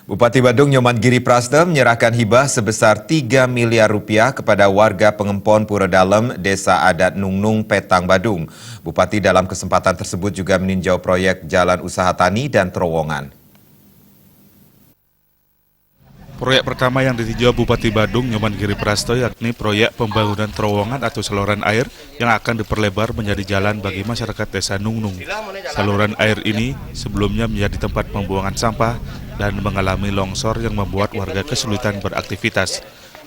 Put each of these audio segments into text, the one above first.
Bupati Badung Nyoman Giri Prasta menyerahkan hibah sebesar 3 miliar rupiah kepada warga Pengempon Pura Dalem, Desa Adat Nungnung, Petang, Badung. Bupati dalam kesempatan tersebut juga meninjau proyek Jalan Usaha Tani dan Terowongan. Proyek pertama yang ditinjau Bupati Badung Nyoman Giri Prasta yakni proyek pembangunan terowongan atau saluran air yang akan diperlebar menjadi jalan bagi masyarakat Desa Nungnung. Saluran air ini sebelumnya menjadi tempat pembuangan sampah dan mengalami longsor yang membuat warga kesulitan beraktivitas.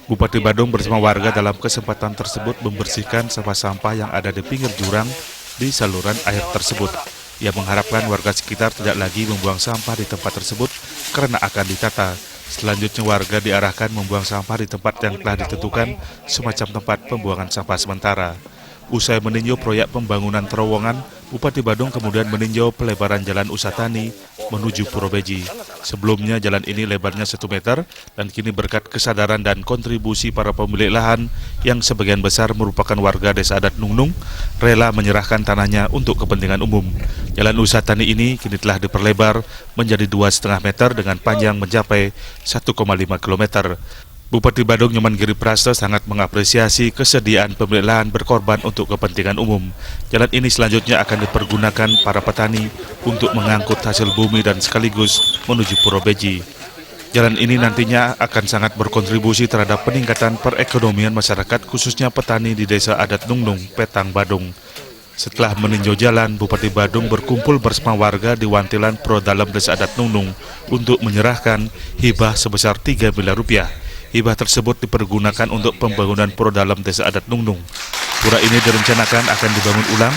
Bupati Badung bersama warga dalam kesempatan tersebut membersihkan sampah-sampah yang ada di pinggir jurang di saluran air tersebut. Ia mengharapkan warga sekitar tidak lagi membuang sampah di tempat tersebut karena akan ditata. Selanjutnya warga diarahkan membuang sampah di tempat yang telah ditentukan semacam tempat pembuangan sampah sementara. Usai meninjau proyek pembangunan terowongan, Bupati Badung kemudian meninjau pelebaran Jalan Usaha Tani menuju Purwobeji. Sebelumnya jalan ini lebarnya 1 meter dan kini berkat kesadaran dan kontribusi para pemilik lahan yang sebagian besar merupakan warga Desa Adat Nungnung rela menyerahkan tanahnya untuk kepentingan umum. Jalan Usaha Tani ini kini telah diperlebar menjadi 2,5 meter dengan panjang mencapai 1,5 kilometer. Bupati Badung Nyoman Giri Prasta sangat mengapresiasi kesediaan pemilik lahan berkorban untuk kepentingan umum. Jalan ini selanjutnya akan dipergunakan para petani untuk mengangkut hasil bumi dan sekaligus menuju Purwobeji. Jalan ini nantinya akan sangat berkontribusi terhadap peningkatan perekonomian masyarakat khususnya petani di Desa Adat Nungnung, Petang, Badung. Setelah meninjau jalan, Bupati Badung berkumpul bersama warga di Wantilan Pura Dalem Desa Adat Nungnung untuk menyerahkan hibah sebesar 3 miliar rupiah. Hibah tersebut dipergunakan untuk pembangunan Pura Dalem Desa Adat Nungnung. Pura ini direncanakan akan dibangun ulang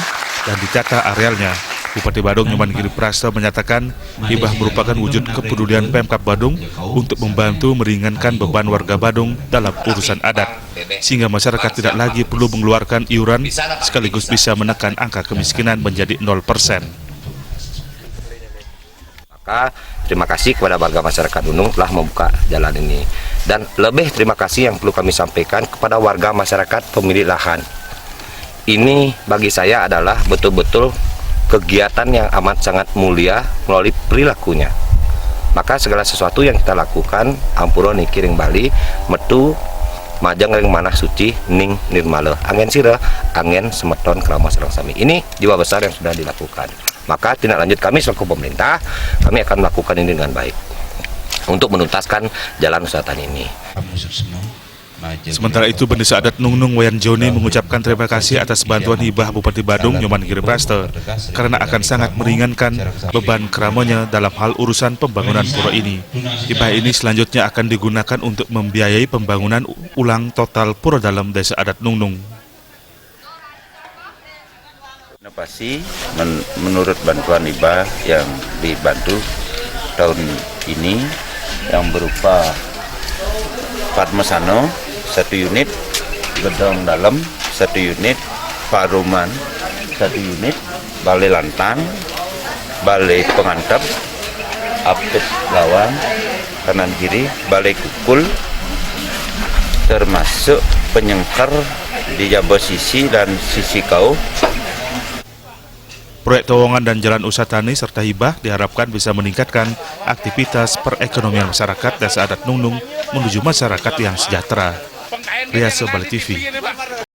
dan ditata arealnya. Bupati Badung Nyoman Giri Prasta menyatakan hibah merupakan wujud kepedulian Pemkab Badung untuk membantu meringankan beban warga Badung dalam urusan adat, sehingga masyarakat tidak lagi perlu mengeluarkan iuran sekaligus bisa menekan angka kemiskinan menjadi 0%. Maka terima kasih kepada warga masyarakat Nungnung telah membuka jalan ini. Dan lebih terima kasih yang perlu kami sampaikan kepada warga masyarakat pemilik lahan. Ini bagi saya adalah betul-betul kegiatan yang amat sangat mulia melalui perilakunya. Maka segala sesuatu yang kita lakukan, ampura niki ring Bali, metu majang ring manah suci ning nirmala. Angin sira, angin semeton krama sareng sami. Ini jiwa besar yang sudah dilakukan. Maka tindak lanjut kami selaku pemerintah, kami akan melakukan ini dengan baik untuk menuntaskan Jalan Usaha Tani ini. Sementara itu, Desa Adat Nungnung Wayan Joni mengucapkan terima kasih atas bantuan hibah Bupati Badung Nyoman Giri Prasta karena akan sangat meringankan beban keramonya dalam hal urusan pembangunan pura ini. Hibah ini selanjutnya akan digunakan untuk membiayai pembangunan ulang total Pura Dalem Desa Adat Nungnung. Inovasi menurut bantuan hibah yang dibantu tahun ini yang berupa Padmasano 1 unit, Gedong Dalem 1 unit, Paruman 1 unit, Balai Lantang, Balai Pengantep, Apit Lawang, kanan kiri, Balai Kukul, termasuk penyengker di Jabo Sisi dan Sisi Kau. Proyek terowongan dan jalan usaha tani serta hibah diharapkan bisa meningkatkan aktivitas perekonomian masyarakat Desa Adat Nungnung menuju masyarakat yang sejahtera. Riyaso Bali TV.